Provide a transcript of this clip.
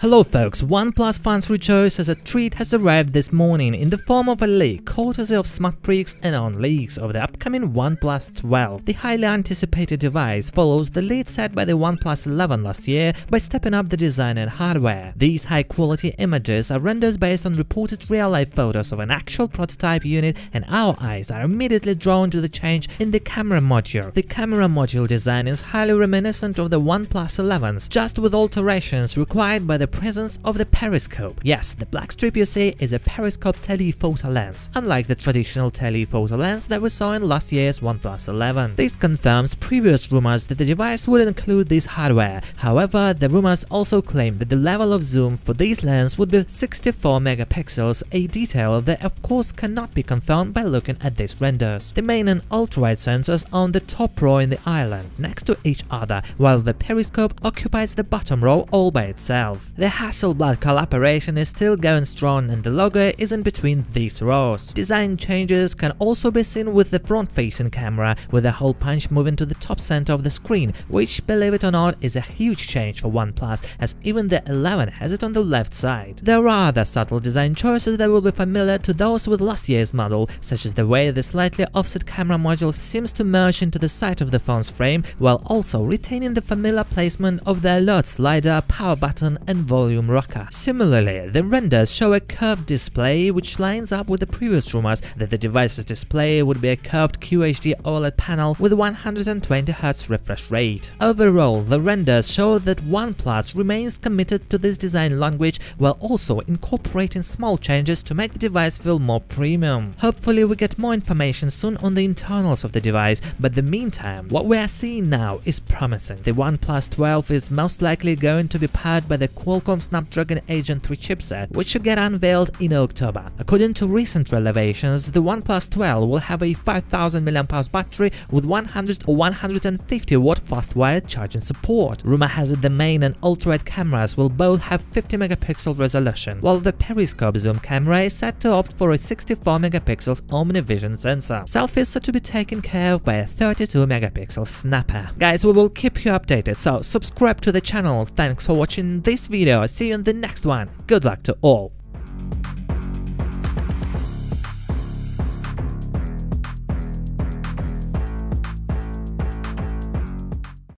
Hello folks, OnePlus fans rejoice as a treat has arrived this morning in the form of a leak courtesy of SmartPreaks and on leaks of the upcoming OnePlus 12. The highly anticipated device follows the lead set by the OnePlus 11 last year by stepping up the design and hardware. These high-quality images are renders based on reported real-life photos of an actual prototype unit, and our eyes are immediately drawn to the change in the camera module. The camera module design is highly reminiscent of the OnePlus 11's, just with alterations required by the presence of the periscope. Yes, the black strip you see is a periscope telephoto lens, unlike the traditional telephoto lens that we saw in last year's OnePlus 11. This confirms previous rumors that the device would include this hardware. However, the rumors also claim that the level of zoom for this lens would be 64 megapixels, a detail that of course cannot be confirmed by looking at these renders. The main and ultra-wide sensors are on the top row in the island, next to each other, while the periscope occupies the bottom row all by itself. The Hasselblad collaboration is still going strong and the logo is in between these rows. Design changes can also be seen with the front-facing camera, with the hole punch moving to the top center of the screen, which, believe it or not, is a huge change for OnePlus, as even the 11 has it on the left side. There are other subtle design choices that will be familiar to those with last year's model, such as the way the slightly offset camera module seems to merge into the side of the phone's frame, while also retaining the familiar placement of the alert slider, power button and volume rocker. Similarly, the renders show a curved display, which lines up with the previous rumors that the device's display would be a curved QHD OLED panel with 120Hz refresh rate. Overall, the renders show that OnePlus remains committed to this design language while also incorporating small changes to make the device feel more premium. Hopefully we get more information soon on the internals of the device, but in the meantime, what we are seeing now is promising. The OnePlus 12 is most likely going to be powered by the Qualcomm Snapdragon 8 Gen 3 chipset, which should get unveiled in October. According to recent revelations, the OnePlus 12 will have a 5000 mAh battery with 100 or 150 watt fast wired charging support. Rumor has it the main and ultra-wide cameras will both have 50 megapixel resolution, while the periscope zoom camera is set to opt for a 64 megapixel OmniVision sensor. Selfies are to be taken care of by a 32 megapixel snapper. Guys, we will keep you updated, so subscribe to the channel. Thanks for watching this video. See you in the next one. Good luck to all.